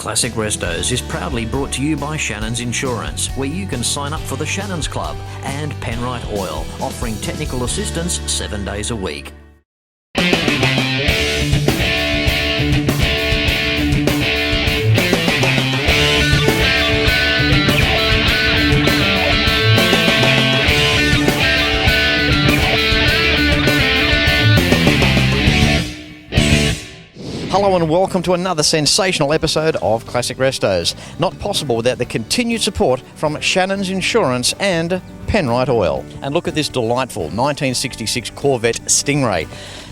Classic Restos is proudly brought to you by Shannons Insurance, where you can sign up for the Shannons Club, and Penrite Oil, offering technical assistance 7 days a week. Hello and welcome to another sensational episode of Classic Restos. Not possible without the continued support from Shannons Insurance and Penrite Oil. And look at this delightful 1966 Corvette Stingray.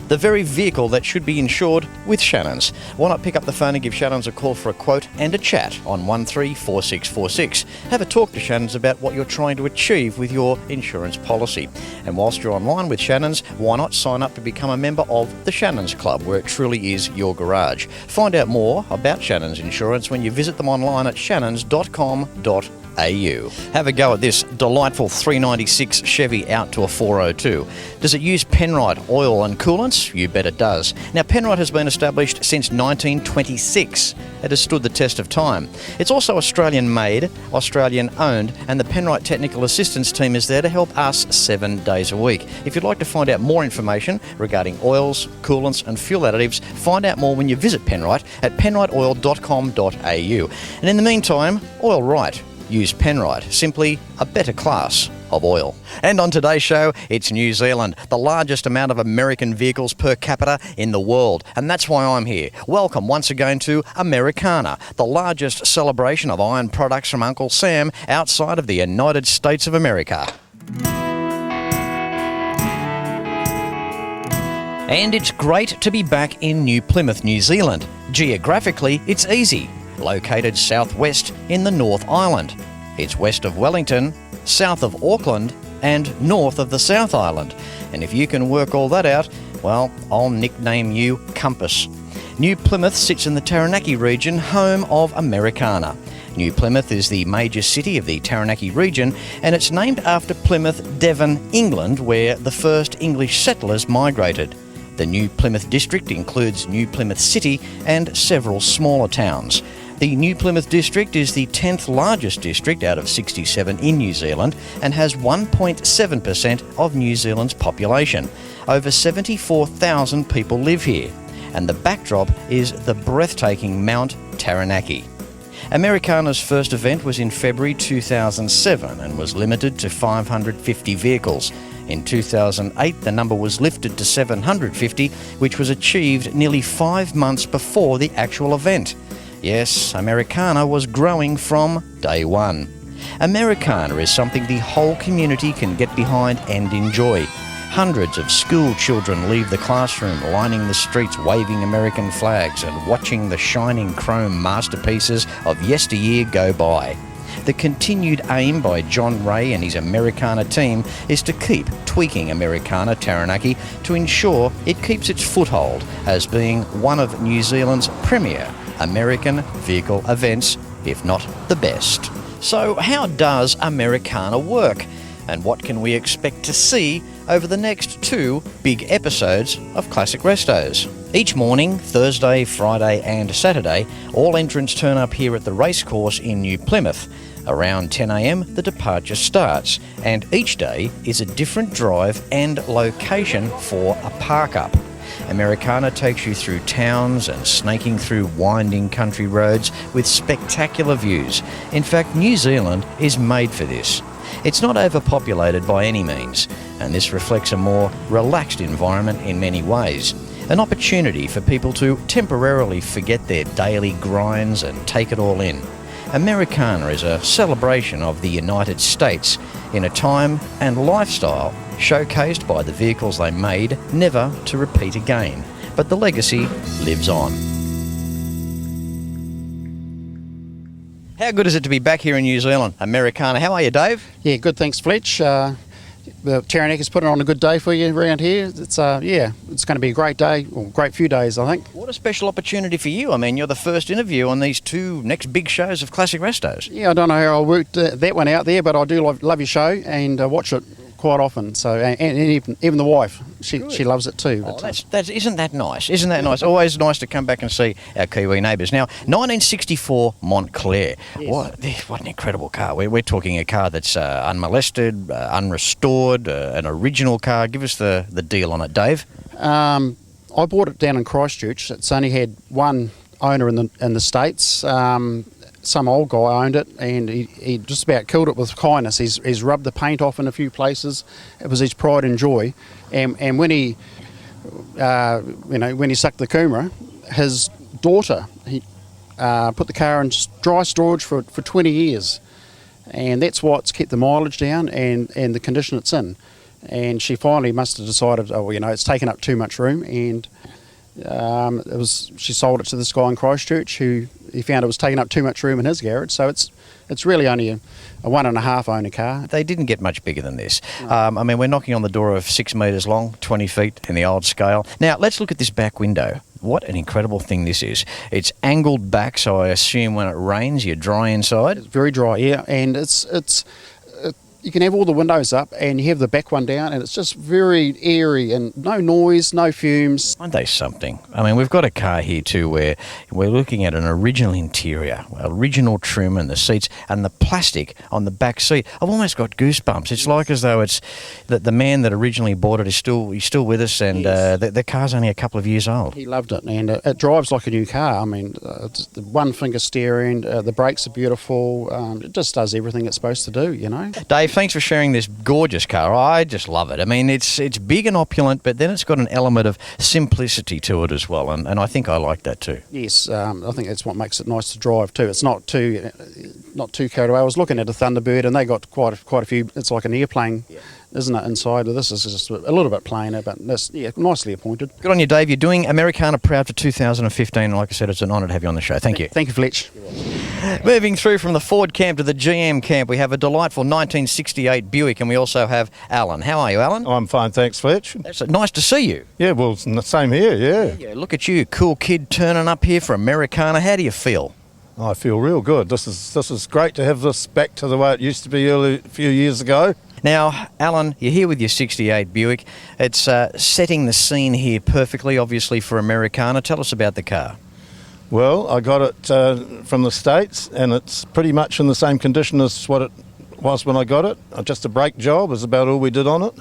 The very vehicle that should be insured with Shannons. Why not pick up the phone and give Shannons a call for a quote and a chat on 134646. Have a talk to Shannons about what you're trying to achieve with your insurance policy. And whilst you're online with Shannons, why not sign up to become a member of the Shannons Club, where it truly is your garage. Find out more about Shannons Insurance when you visit them online at shannons.com.au. Have a go at this delightful 396 Chevy out to a 402. Does it use Penrite oil and coolants? You bet it does. Now, Penrite has been established since 1926. It has stood the test of time. It's also Australian made, Australian owned, and the Penrite Technical Assistance Team is there to help us 7 days a week. If you'd like to find out more information regarding oils, coolants and fuel additives, find out more when you visit Penrite at penriteoil.com.au. And in the meantime, oil right. Use Penrite, simply a better class of oil. And on today's show, it's New Zealand, the largest amount of American vehicles per capita in the world. And that's why I'm here. Welcome once again to Americana, the largest celebration of iron products from Uncle Sam outside of the United States of America. And it's great to be back in New Plymouth, New Zealand. Geographically, it's easy. Located southwest in the North Island. It's west of Wellington, south of Auckland, and north of the South Island. And if you can work all that out, well, I'll nickname you Compass. New Plymouth sits in the Taranaki region, home of Americana. New Plymouth is the major city of the Taranaki region, and it's named after Plymouth, Devon, England, where the first English settlers migrated. The New Plymouth district includes New Plymouth City and several smaller towns. The New Plymouth district is the 10th largest district out of 67 in New Zealand and has 1.7% of New Zealand's population. Over 74,000 people live here, and the backdrop is the breathtaking Mount Taranaki. Americana's first event was in February 2007 and was limited to 550 vehicles. In 2008, the number was lifted to 750, which was achieved nearly 5 months before the actual event. Yes, Americana was growing from day one. Americana is something the whole community can get behind and enjoy. Hundreds of school children leave the classroom lining the streets waving American flags and watching the shining chrome masterpieces of yesteryear go by. The continued aim by John Ray and his Americana team is to keep tweaking Americana Taranaki to ensure it keeps its foothold as being one of New Zealand's premier American vehicle events, if not the best. So how does Americana work? And what can we expect to see over the next 2 big episodes of Classic Restos? Each morning, Thursday, Friday and Saturday, all entrants turn up here at the racecourse in New Plymouth. Around 10 a.m, the departure starts, and each day is a different drive and location for a park-up. Americana takes you through towns and snaking through winding country roads with spectacular views. In fact, New Zealand is made for this. It's not overpopulated by any means, and this reflects a more relaxed environment in many ways. An opportunity for people to temporarily forget their daily grinds and take it all in. Americana is a celebration of the United States in a time and lifestyle showcased by the vehicles they made, never to repeat again. But the legacy lives on. How good is it to be back here in New Zealand? Americana, how are you, Dave? Yeah, good, thanks, Fletch. The Taranaki's putting on a good day for you around here. It's it's going to be a great day, or great few days, I think. What a special opportunity for you. I mean, you're the first interview on these 2 next big shows of Classic Restos. Yeah, I don't know how I worked that one out there, but I do love your show and watch it quite often. So and even the wife, she loves it too. Oh, isn't that nice? Isn't that nice? Always nice to come back and see our Kiwi neighbours. Now, 1964 Montclair. Yes. What an incredible car. We're talking a car that's unmolested, unrestored, an original car. Give us the deal on it, Dave. I bought it down in Christchurch. It's only had one owner in the States. Some old guy owned it, and he just about killed it with kindness. He's rubbed the paint off in a few places. It was his pride and joy. And when he, when he sucked the Coomera, his daughter, he put the car in dry storage for 20 years, and that's what's kept the mileage down and the condition it's in. And she finally must have decided, it's taken up too much room, and she sold it to this guy in Christchurch who he found it was taking up too much room in his garage. So it's really only a 1.5 owner car. They didn't get much bigger than this. No. We're knocking on the door of 6 metres long, 20 feet in the old scale. Now, let's look at this back window. What an incredible thing this is. It's angled back, so I assume when it rains, you're dry inside. It's very dry, yeah, and you can have all the windows up and you have the back one down, and it's just very airy and no noise, no fumes. Aren't they something? We've got a car here too where we're looking at an original interior, original trim and the seats and the plastic on the back seat. I've almost got goosebumps. It's like as though it's the man that originally bought it he's still with us, and yes. The car's only a couple of years old. He loved it, and it drives like a new car. It's the one finger steering, the brakes are beautiful. It just does everything it's supposed to do, Dave, thanks for sharing this gorgeous car. I just love it. It's big and opulent, but then it's got an element of simplicity to it as well, and I think I like that too. Yes, I think that's what makes it nice to drive too. It's not too carried away. I was looking at a Thunderbird, and they got quite a few. It's like an airplane. Yeah. Isn't it, inside? This is just a little bit plainer, but nicely appointed. Good on you, Dave. You're doing Americana proud for 2015, and like I said, it's an honour to have you on the show. Thank you. Thank you, Fletch. Moving through from the Ford camp to the GM camp, we have a delightful 1968 Buick, and we also have Alan. How are you, Alan? I'm fine, thanks, Fletch. That's nice to see you. Yeah, well, same here, yeah. Look at you, cool kid turning up here for Americana. How do you feel? I feel real good. This is great to have this back to the way it used to be a few years ago. Now, Alan, you're here with your 68 Buick. It's setting the scene here perfectly, obviously, for Americana. Tell us about the car. Well, I got it from the States, and it's pretty much in the same condition as what it was when I got it. Just a brake job is about all we did on it,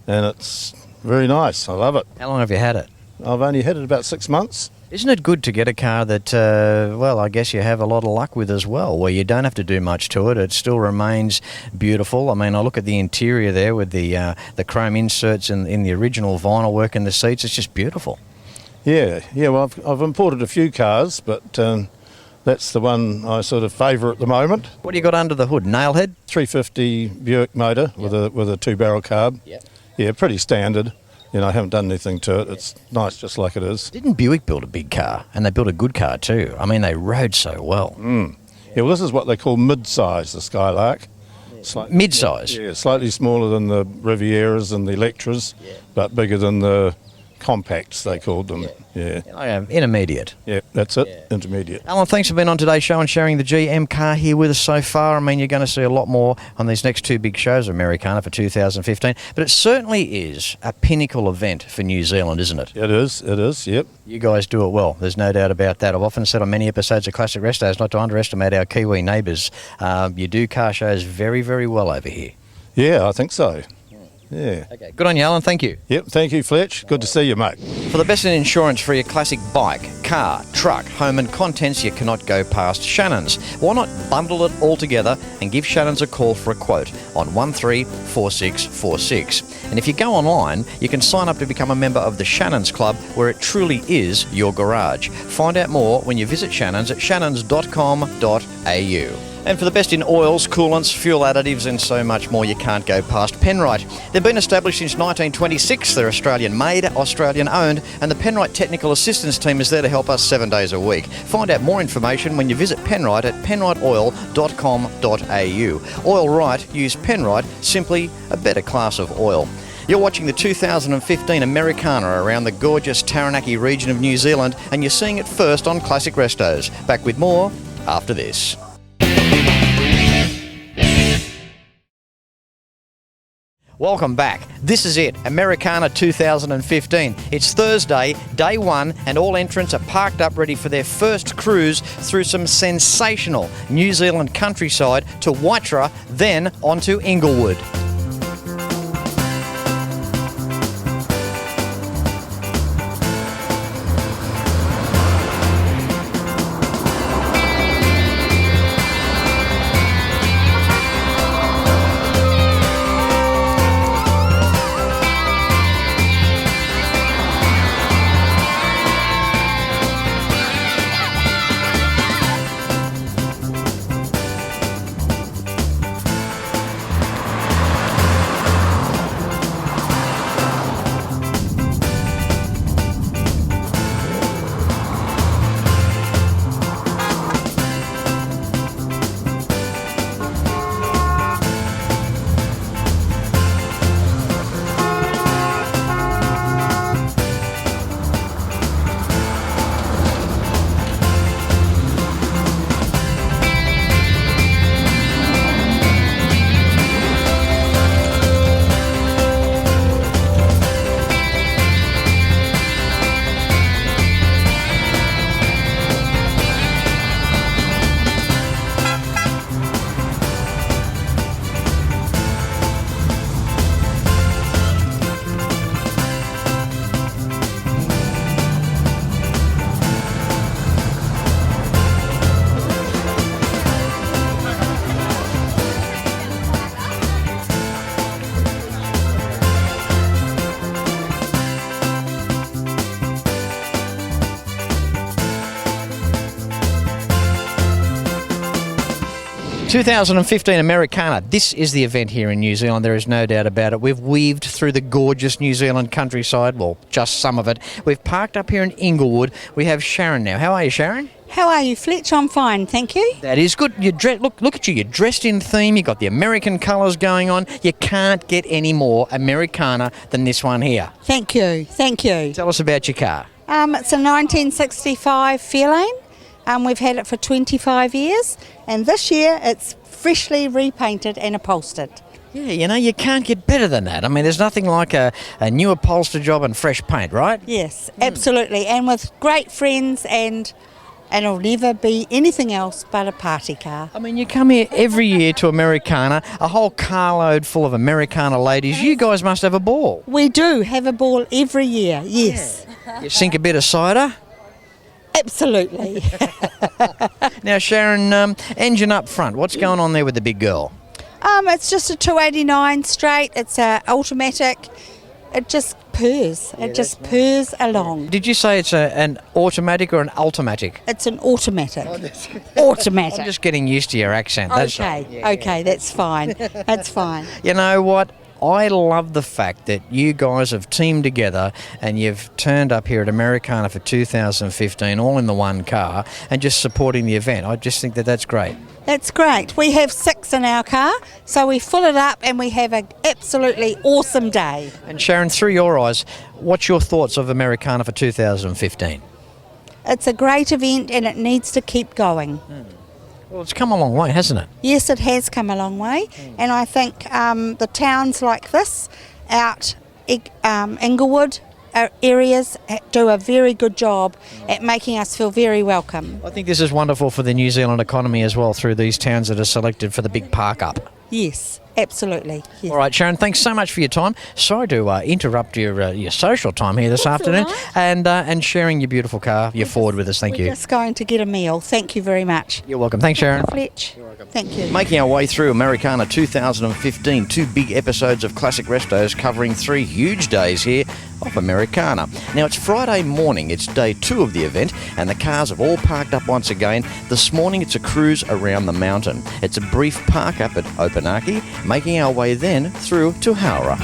and it's very nice. I love it. How long have you had it? I've only had it about 6 months. Isn't it good to get a car that, I guess you have a lot of luck with as well, where you don't have to do much to it. It still remains beautiful. I look at the interior there with the chrome inserts in the original vinyl work in the seats. It's just beautiful. Yeah. Well, I've imported a few cars, but that's the one I sort of favour at the moment. What do you got under the hood? Nailhead? 350 Buick motor with a 2-barrel carb. Yep. Yeah, pretty standard. I haven't done anything to it. It's nice just like it is. Didn't Buick build a big car? And they built a good car too. They rode so well. Yeah, well, this is what they call mid-size, the Skylark. Mid-size? Yeah, slightly smaller than the Rivieras and the Electras, but bigger than the compacts, they called them. Yeah. Intermediate. Yeah, that's it, intermediate. Alan, thanks for being on today's show and sharing the GM car here with us so far. You're going to see a lot more on these next two big shows, Americana for 2015, but it certainly is a pinnacle event for New Zealand, isn't it? It is, yep. You guys do it well, there's no doubt about that. I've often said on many episodes of Classic Restos not to underestimate our Kiwi neighbours. You do car shows very, very well over here. Yeah, I think so. Yeah. Okay, good on you, Alan. Thank you. Yep, thank you, Fletch. Good to see you, mate. For the best in insurance for your classic bike, car, truck, home and contents, you cannot go past Shannons. Why not bundle it all together and give Shannons a call for a quote on 134646. And if you go online, you can sign up to become a member of the Shannons Club, where it truly is your garage. Find out more when you visit Shannons at shannons.com.au. And for the best in oils, coolants, fuel additives and so much more, you can't go past Penrite. They've been established since 1926. They're Australian-made, Australian-owned, and the Penrite Technical Assistance Team is there to help us 7 days a week. Find out more information when you visit Penrite at penriteoil.com.au. Oil right, use Penrite, simply a better class of oil. You're watching the 2015 Americana around the gorgeous Taranaki region of New Zealand, and you're seeing it first on Classic Restos. Back with more after this. Welcome back. This is it, Americana 2015. It's Thursday, day one, and all entrants are parked up ready for their first cruise through some sensational New Zealand countryside to Waitara, then onto Inglewood. ...2015 Americana. This is the event here in New Zealand, there is no doubt about it. We've weaved through the gorgeous New Zealand countryside, well, just some of it. We've parked up here in Inglewood. We have Sharon now. How are you, Sharon? How are you, Fletch? I'm fine, thank you. That is good. Look at you. You're dressed in theme. You've got the American colours going on. You can't get any more Americana than this one here. Thank you, thank you. Tell us about your car. It's a 1965 Fairlane. We've had it for 25 years, and this year it's freshly repainted and upholstered. Yeah, you know, you can't get better than that. I mean, there's nothing like a new upholster job and fresh paint, right? Yes, absolutely, and with great friends, and it'll never be anything else but a party car. I mean, you come here every year to Americana, a whole carload full of Americana ladies. You guys must have a ball. We do have a ball every year, yes. You sink a bit of cider? Absolutely. Now, Sharon, engine up front. What's going on there with the big girl? It's just a 289 straight. It's automatic. It just purrs. It just purrs along. Did you say it's an automatic or an ultimatic? It's an automatic. Automatic. I'm just getting used to your accent. That's Okay, okay, that's fine. That's fine. You know what? I love the fact that you guys have teamed together and you've turned up here at Americana for 2015, all in the one car, and just supporting the event. I just think that that's great. That's great. We have 6 in our car, so we fill it up and we have an absolutely awesome day. And Sharon, through your eyes, what's your thoughts of Americana for 2015? It's a great event and it needs to keep going. Well, it's come a long way, hasn't it? Yes, it has come a long way, and I think the towns like this, out Inglewood areas, do a very good job at making us feel very welcome. I think this is wonderful for the New Zealand economy as well, through these towns that are selected for the big park up. Yes, absolutely. Yes. All right, Sharon, thanks so much for your time. Sorry to interrupt your social time here this afternoon, right. and sharing your beautiful car, your Ford, with us. Thank you. We're just going to get a meal. Thank you very much. You're welcome. Thanks, Sharon. Fletch. Thank you. Making our way through Americana 2015, 2 big episodes of Classic Restos covering 3 huge days here of Americana. Now, it's Friday morning, it's day 2 of the event, and the cars have all parked up once again. This morning, it's a cruise around the mountain. It's a brief park up at Opunake, making our way then through to Howrah.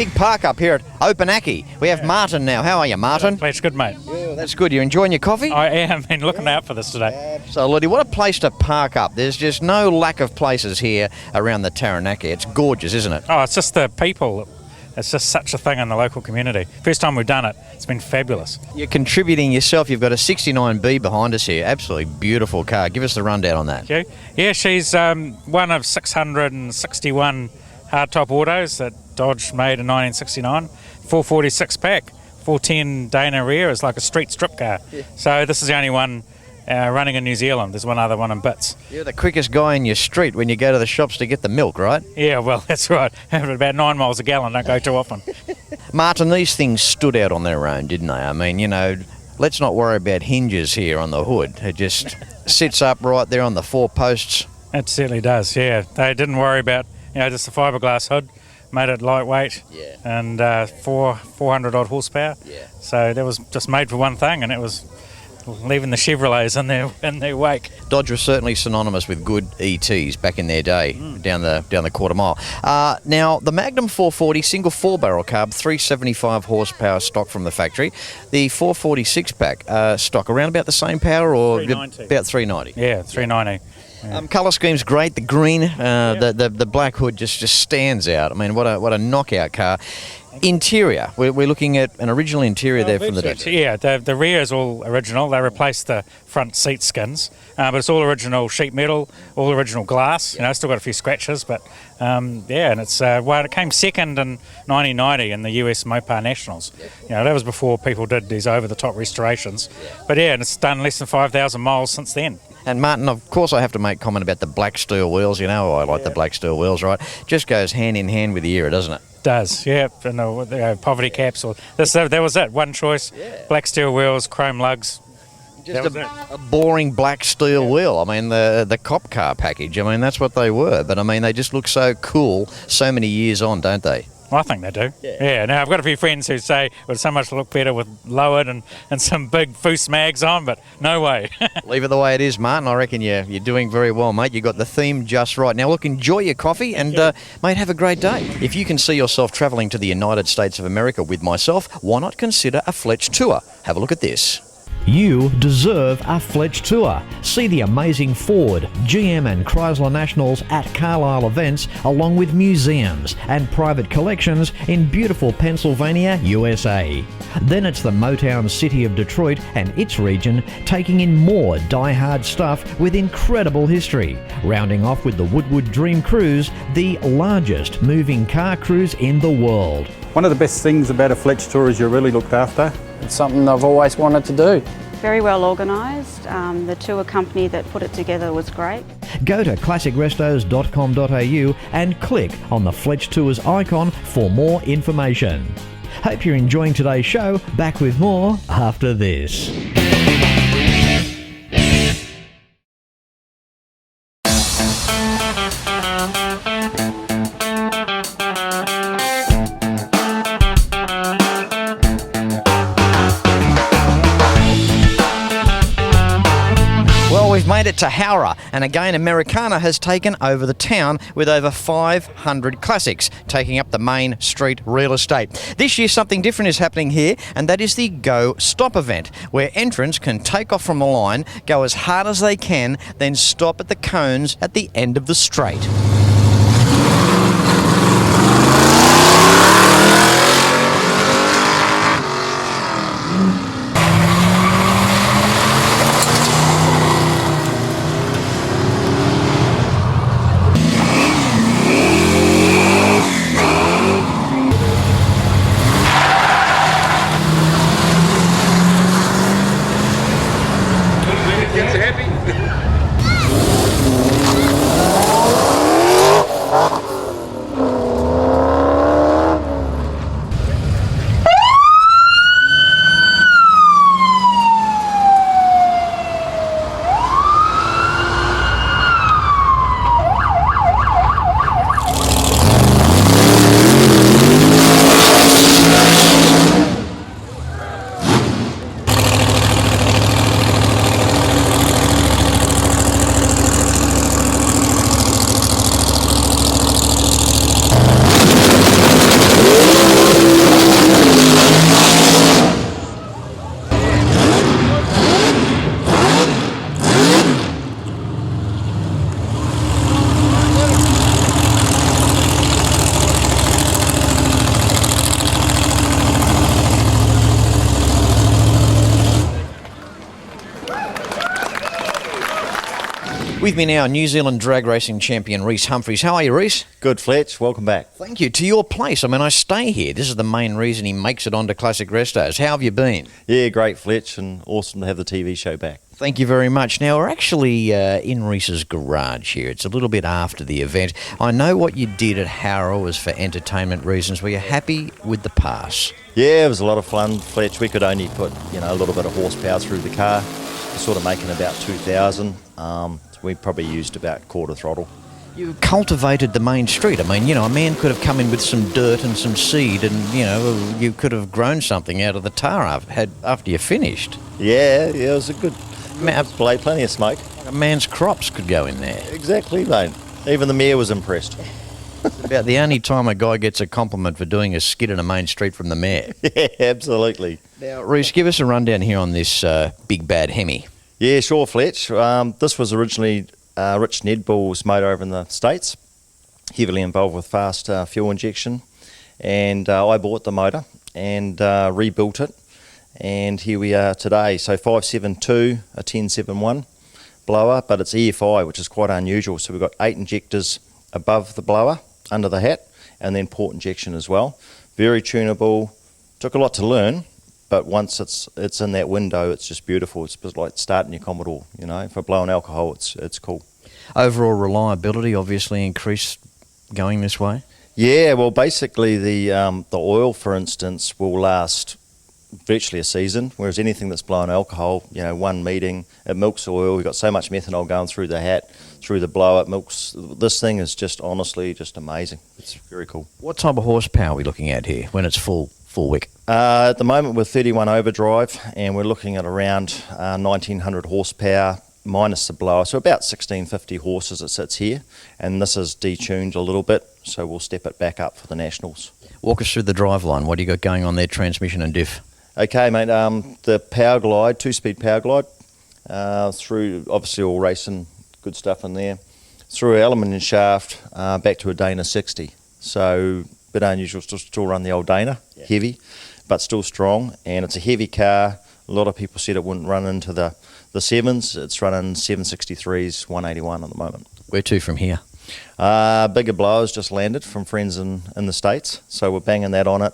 big park up here at Opanaki. We have Martin now. How are you, Martin? Fletch, good mate. Yeah, that's good. You enjoying your coffee? I am, been looking out for this today. Absolutely. What a place to park up. There's just no lack of places here around the Taranaki. It's gorgeous, isn't it? Oh, it's just the people. It's just such a thing in the local community. First time we've done it, it's been fabulous. You're contributing yourself. You've got a 69B behind us here. Absolutely beautiful car. Give us the rundown on that. Okay. Yeah, she's one of 661 hardtop autos that Dodge made in 1969. 446 pack, 410 Dana rear. It's like a street strip car. Yeah. So this is the only one running in New Zealand. There's one other one in bits. You're the quickest guy in your street when you go to the shops to get the milk, right? Yeah, well, that's right. About 9 miles a gallon. Don't go too often. Martin, these things stood out on their own, didn't they? I mean, you know, let's not worry about hinges here on the hood. It just sits up right there on the 4 posts. It certainly does, yeah. They didn't worry about, just the fiberglass hood. Made it lightweight, and 400 odd horsepower. Yeah. So that was just made for one thing, and it was leaving the Chevrolets in their wake. Dodge was certainly synonymous with good ETs back in their day, down the quarter mile. Now the Magnum 440 single 4-barrel carb, 375 horsepower stock from the factory. The 446 pack stock around about the same power, or 390. About 390. Yeah, 390. Yeah. Colour scheme's great. The green, the black hood just stands out. I mean, what a knockout car. Interior, we're looking at an original interior there from the Dodge. Yeah, the rear is all original. They replaced the front seat skins, but it's all original sheet metal, all original glass. Still got a few scratches, but and it's it came second in 1990 in the US Mopar Nationals. That was before people did these over-the-top restorations. But and it's done less than 5,000 miles since then. And Martin, of course I have to make comment about the black steel wheels. I like the black steel wheels, right? Just goes hand in hand with the era, doesn't it? Does, yeah. And poverty caps, or that was it. One choice. Black steel wheels, chrome lugs. Just a boring black steel wheel. I mean, the cop car package. I mean, that's what they were. But I mean, they just look so cool so many years on, don't they? Well, I think they do. Yeah. Now, I've got a few friends who say it would so much look better with lowered and some big foose mags on, but no way. Leave it the way it is, Martin. I reckon you're doing very well, mate. You got the theme just right. Now, look, enjoy your coffee and, mate, have a great day. If you can see yourself travelling to the United States of America with myself, why not consider a Fletch tour? Have a look at this. You deserve a Fletch tour. See the amazing Ford, GM and Chrysler Nationals at Carlisle events, along with museums and private collections in beautiful Pennsylvania, USA. Then it's the Motown city of Detroit and its region, taking in more die-hard stuff with incredible history. Rounding off with the Woodward Dream Cruise, the largest moving car cruise in the world. One of the best things about a Fletch tour is you're really looked after. It's something I've always wanted to do. Very well organised. The tour company that put it together was great. Go to classicrestos.com.au and click on the Fletch Tours icon for more information. Hope you're enjoying today's show. Back with more after this. We've made it to Howrah, and again Americana has taken over the town with over 500 classics, taking up the main street real estate. This year something different is happening here, and that is the Go Stop event, where entrants can take off from the line, go as hard as they can, then stop at the cones at the end of the straight. With me now, New Zealand drag racing champion Rhys Humphries. How are you, Rhys? Good, Fletch. Welcome back. Thank you. To your place. I mean, I stay here. This is the main reason he makes it onto Classic Restos. How have you been? Yeah, great, Fletch, and awesome to have the TV show back. Thank you very much. Now, we're actually in Rhys's garage here. It's a little bit after the event. I know what you did at Harrow was for entertainment reasons. Were you happy with the pass? Yeah, it was a lot of fun, Fletch. We could only put, a little bit of horsepower through the car. We're sort of making about 2,000. We probably used about quarter throttle. You cultivated the main street. I mean, a man could have come in with some dirt and some seed and, you could have grown something out of the tar after you finished. Yeah, it was a good display, plenty of smoke. A man's crops could go in there. Exactly, mate. Even the mayor was impressed. It's about the only time a guy gets a compliment for doing a skid in a main street from the mayor. Yeah, absolutely. Now, Rhys, give us a rundown here on this big bad Hemi. Yeah, sure, Fletch. This was originally Rich Nedball's motor over in the States, heavily involved with fast fuel injection. And I bought the motor and rebuilt it. And here we are today. So 572, a 1071 blower, but it's EFI, which is quite unusual. So we've got 8 injectors above the blower, under the hat, and then port injection as well. Very tunable. Took a lot to learn. But once it's in that window, it's just beautiful. It's just like starting your Commodore, for blowing alcohol, it's cool. Overall reliability obviously increased going this way? Yeah, well, basically the oil, for instance, will last virtually a season, whereas anything that's blowing alcohol, one meeting, it milks oil. We've got so much methanol going through the hat, through the blower, it milks. This thing is just honestly just amazing. It's very cool. What type of horsepower are we looking at here when it's full wick? At the moment we're 31 overdrive and we're looking at around 1900 horsepower minus the blower, so about 1650 horses it sits here, and this is detuned a little bit, so we'll step it back up for the Nationals. Walk us through the driveline. What do you got going on there, transmission and diff? Okay, mate, the Power Glide, 2-speed Power Glide, through obviously all racing, good stuff in there, through an aluminium shaft back to a Dana 60, so a bit unusual to still run the old Dana, heavy, but still strong, and it's a heavy car. A lot of people said it wouldn't run into the 7s. It's running 763s, 181 at the moment. Where to from here? Bigger blowers just landed from friends in the States, so we're banging that on it,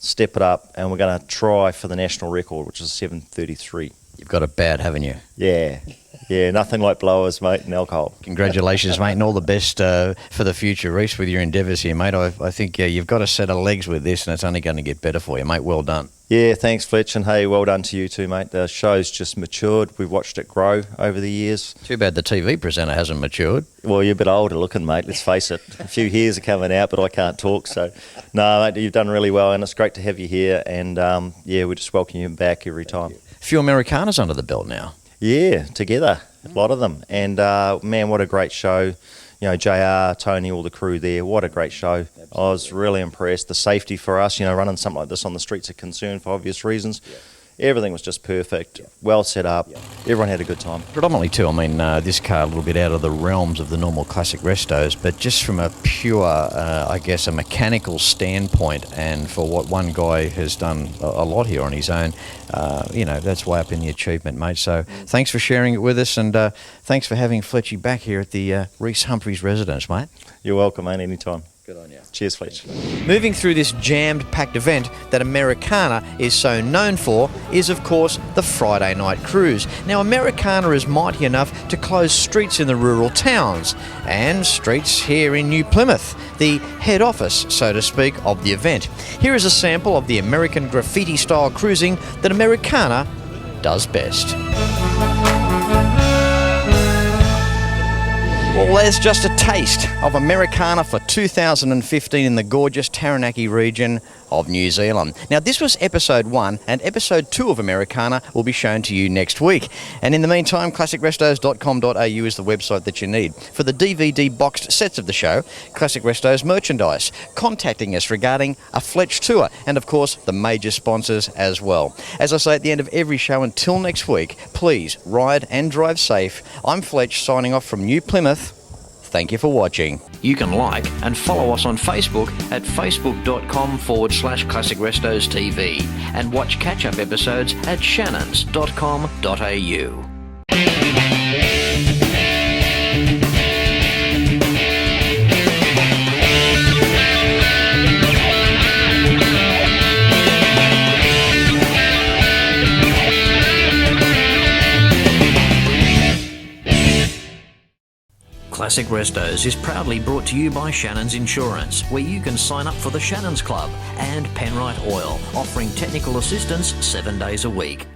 step it up, and we're going to try for the national record, which is 733. You've got it bad, haven't you? Yeah, nothing like blowers, mate, and alcohol. Congratulations, mate, and all the best for the future, Rhys, with your endeavours here, mate. I think you've got a set of legs with this, and it's only going to get better for you, mate. Well done. Yeah, thanks, Fletch, and hey, well done to you too, mate. The show's just matured. We've watched it grow over the years. Too bad the TV presenter hasn't matured. Well, you're a bit older looking, mate, let's face it. A few hairs are coming out, but I can't talk, so... No, mate, you've done really well, and it's great to have you here, and we just welcome you back every time. A few Americanas under the belt now. Yeah, together, a lot of them, and man, what a great show. JR, Tony, all the crew there, what a great show. Absolutely. I was really impressed. The safety for us, running something like this on the streets of concern for obvious reasons. Yeah. Everything was just perfect, well set up. Yeah. Everyone had a good time. Predominantly too, this car a little bit out of the realms of the normal Classic Restos, but just from a pure, a mechanical standpoint, and for what one guy has done a lot here on his own, that's way up in the achievement, mate. So thanks for sharing it with us, and thanks for having Fletchy back here at the Rhys Humphries residence, mate. You're welcome, mate, anytime. Good on you. Cheers, Fletch. Moving through this jammed packed event that Americana is so known for is, of course, the Friday night cruise. Now, Americana is mighty enough to close streets in the rural towns and streets here in New Plymouth, the head office, so to speak, of the event. Here is a sample of the American graffiti-style cruising that Americana does best. Well, there's just a taste of Americana for 2015 in the gorgeous Taranaki region of New Zealand. Now, this was episode 1, and episode 2 of Americana will be shown to you next week. And in the meantime, classicrestos.com.au is the website that you need for the DVD boxed sets of the show, Classic Restos merchandise, contacting us regarding a Fletch tour, and of course, the major sponsors as well. As I say at the end of every show, until next week, please ride and drive safe. I'm Fletch, signing off from New Plymouth. Thank you for watching. You can like and follow us on Facebook at facebook.com/Classic Restos TV and watch catch-up episodes at shannons.com.au. Classic Restos is proudly brought to you by Shannons Insurance, where you can sign up for the Shannons Club, and Penrite Oil, offering technical assistance 7 days a week.